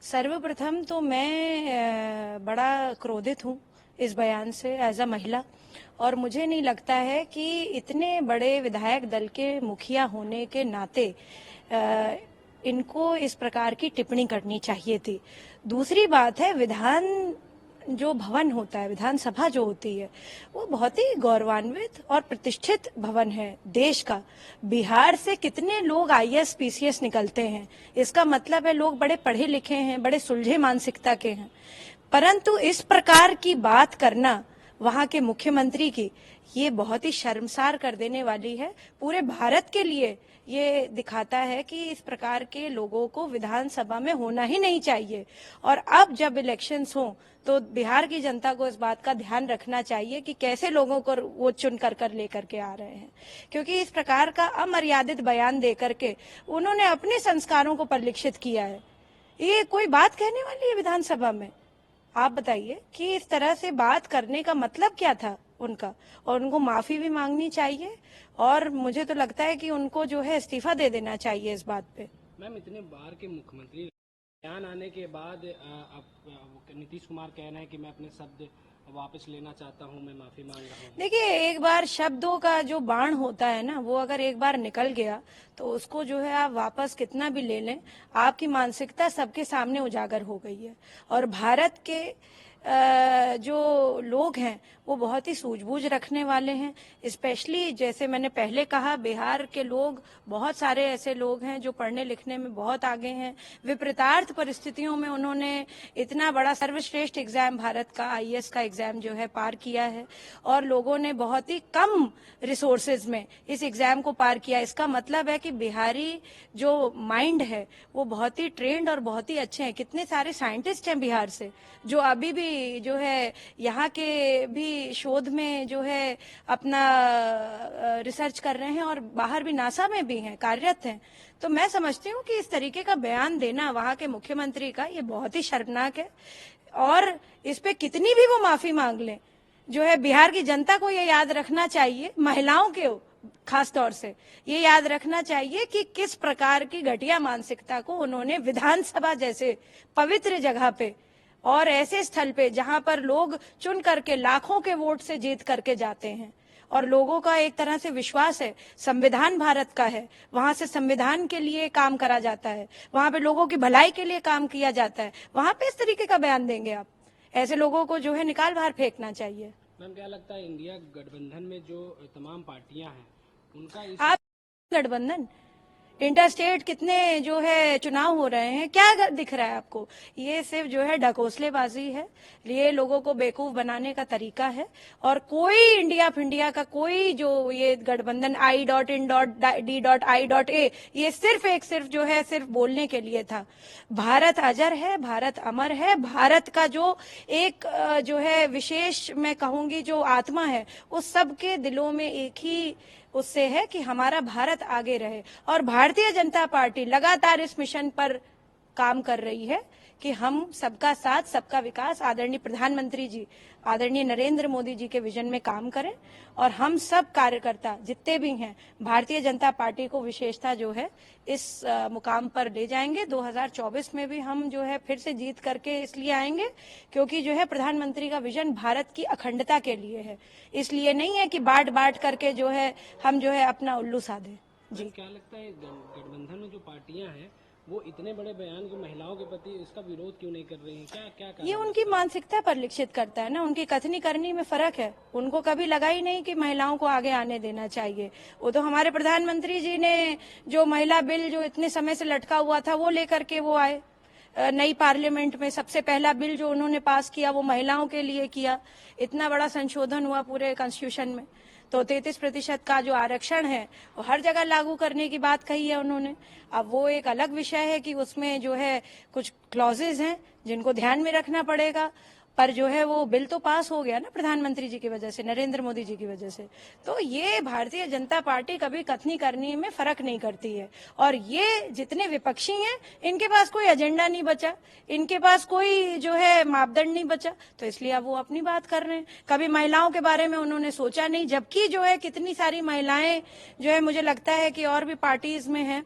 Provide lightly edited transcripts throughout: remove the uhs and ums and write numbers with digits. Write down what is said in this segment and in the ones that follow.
सर्वप्रथम तो मैं बड़ा क्रोधित हूँ इस बयान से एज अ महिला। और मुझे नहीं लगता है कि इतने बड़े विधायक दल के मुखिया होने के नाते इनको इस प्रकार की टिप्पणी करनी चाहिए थी। दूसरी बात है, विधान जो भवन होता है, विधानसभा जो होती है, वो बहुत ही गौरवान्वित और प्रतिष्ठित भवन है देश का। बिहार से कितने लोग आईएएस पीसीएस निकलते हैं, इसका मतलब है लोग बड़े पढ़े लिखे हैं, बड़े सुलझे मानसिकता के हैं। परंतु इस प्रकार की बात करना वहां के मुख्यमंत्री की, ये बहुत ही शर्मसार कर देने वाली है। पूरे भारत के लिए ये दिखाता है कि इस प्रकार के लोगों को विधानसभा में होना ही नहीं चाहिए। और अब जब इलेक्शंस हो तो बिहार की जनता को इस बात का ध्यान रखना चाहिए कि कैसे लोगों को वो चुन कर लेकर के आ रहे हैं, क्योंकि इस प्रकार का अमर्यादित बयान दे करके उन्होंने अपने संस्कारों को परिलक्षित किया है। ये कोई बात कहने वाली है विधानसभा में? आप बताइए कि इस तरह से बात करने का मतलब क्या था उनका। और उनको माफी भी मांगनी चाहिए, और मुझे तो लगता है कि उनको जो है इस्तीफा दे देना चाहिए इस बात पे। मैम, इतने बार के मुख्यमंत्री बयान आने के बाद अब नीतीश कुमार कह रहे हैं कि मैं अपने शब्द वापस लेना चाहता हूं, मैं माफी मांग रहा हूं। देखिए, एक बार शब्दों का जो बाण होता है ना, वो अगर एक बार निकल गया तो उसको जो है आप वापस कितना भी ले लें, आपकी मानसिकता सबके सामने उजागर हो गई है। और भारत के जो लोग हैं वो बहुत ही सूझबूझ रखने वाले हैं। स्पेशली जैसे मैंने पहले कहा, बिहार के लोग, बहुत सारे ऐसे लोग हैं जो पढ़ने लिखने में बहुत आगे हैं। विपरीतार्थ परिस्थितियों में उन्होंने इतना बड़ा सर्वश्रेष्ठ एग्जाम भारत का, आईएएस का एग्जाम जो है पार किया है, और लोगों ने बहुत ही कम रिसोर्सेज में इस एग्जाम को पार किया। इसका मतलब है कि बिहारी जो माइंड है वो बहुत ही ट्रेंड और बहुत ही अच्छे हैं। कितने सारे साइंटिस्ट हैं बिहार से जो अभी भी जो है यहाँ के भी शोध में जो है अपना रिसर्च कर रहे हैं, और बाहर भी नासा में भी हैं, कार्यरत हैं। तो मैं समझती हूँ कि इस तरीके का बयान देना वहां के मुख्यमंत्री का, ये बहुत ही शर्मनाक है। और इस पे कितनी भी वो माफी मांग लें, जो है बिहार की जनता को ये याद रखना चाहिए, महिलाओं के खास तौर से ये याद रखना चाहिए कि किस प्रकार की घटिया मानसिकता को उन्होंने विधानसभा जैसे पवित्र जगह पे और ऐसे स्थल पे जहां पर लोग चुन करके लाखों के वोट से जीत करके जाते हैं, और लोगों का एक तरह से विश्वास है, संविधान भारत का है, वहां से संविधान के लिए काम करा जाता है, वहां पे लोगों की भलाई के लिए काम किया जाता है, वहां पे इस तरीके का बयान देंगे आप? ऐसे लोगों को जो है निकाल बाहर फेंकना चाहिए। मैम, क्या लगता है इंडिया गठबंधन में जो तमाम पार्टियां हैं उनका आप गठबंधन, इंटर स्टेट कितने जो है चुनाव हो रहे हैं, क्या दिख रहा है आपको? ये सिर्फ जो है ढकोसलेबाजी है, ये लोगों को बेवकूफ बनाने का तरीका है। और कोई इंडिया फिंडिया का कोई जो ये गठबंधन I.in.D.I.A, ये सिर्फ जो है सिर्फ बोलने के लिए था। भारत अजर है, भारत अमर है। भारत का जो एक जो है विशेष, मैं कहूंगी, जो आत्मा है, उस सबके दिलों में एक ही उससे है कि हमारा भारत आगे रहे। और भारतीय जनता पार्टी लगातार इस मिशन पर काम कर रही है कि हम सबका साथ सबका विकास, आदरणीय प्रधानमंत्री जी, आदरणीय नरेंद्र मोदी जी के विजन में काम करें। और हम सब कार्यकर्ता जितने भी हैं भारतीय जनता पार्टी को विशेषता जो है इस मुकाम पर ले जाएंगे। 2024 में भी हम जो है फिर से जीत करके इसलिए आएंगे क्योंकि जो है प्रधानमंत्री का विजन भारत की अखंडता के लिए है, इसलिए नहीं है कि बांट बांट करके जो है हम जो है अपना उल्लू साधे। जी, क्या लगता है गठबंधन में जो पार्टियां हैं वो इतने बड़े बयान को महिलाओं के प्रति इसका विरोध क्यों नहीं कर रही हैं? क्या क्या ये उनकी मानसिकता परिलक्षित करता है ना, उनकी कथनी करनी में फर्क है। उनको कभी लगा ही नहीं कि महिलाओं को आगे आने देना चाहिए। वो तो हमारे प्रधानमंत्री जी ने जो महिला बिल जो इतने समय से लटका हुआ था वो लेकर के वो आए नई पार्लियामेंट में। सबसे पहला बिल जो उन्होंने पास किया वो महिलाओं के लिए किया। इतना बड़ा संशोधन हुआ पूरे कॉन्स्टिट्यूशन में। तो 33% का जो आरक्षण है वो हर जगह लागू करने की बात कही है उन्होंने। अब वो एक अलग विषय है कि उसमें जो है कुछ क्लॉजेज हैं जिनको ध्यान में रखना पड़ेगा, पर जो है वो बिल तो पास हो गया ना प्रधानमंत्री जी की वजह से, नरेंद्र मोदी जी की वजह से। तो ये भारतीय जनता पार्टी कभी कथनी करने में फर्क नहीं करती है। और ये जितने विपक्षी हैं इनके पास कोई एजेंडा नहीं बचा, इनके पास कोई जो है मापदंड नहीं बचा, तो इसलिए अब वो अपनी बात कर रहे हैं। कभी महिलाओं के बारे में उन्होंने सोचा नहीं, जबकि जो है कितनी सारी महिलाएं जो है मुझे लगता है कि और भी पार्टीज में हैं,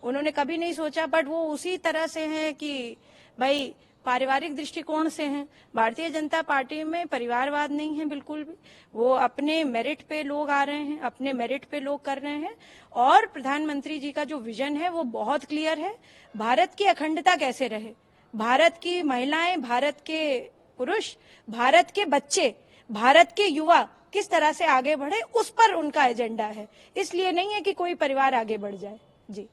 उन्होंने कभी नहीं सोचा। बट वो उसी तरह से हैं कि भाई पारिवारिक दृष्टिकोण से हैं। भारतीय जनता पार्टी में परिवारवाद नहीं है बिल्कुल भी। वो अपने मेरिट पे लोग आ रहे हैं, अपने मेरिट पे लोग कर रहे हैं। और प्रधानमंत्री जी का जो विजन है वो बहुत क्लियर है। भारत की अखंडता कैसे रहे, भारत की महिलाएं, भारत के पुरुष, भारत के बच्चे, भारत के युवा किस तरह से आगे बढ़े, उस पर उनका एजेंडा है। इसलिए नहीं है कि कोई परिवार आगे बढ़ जाए। जी।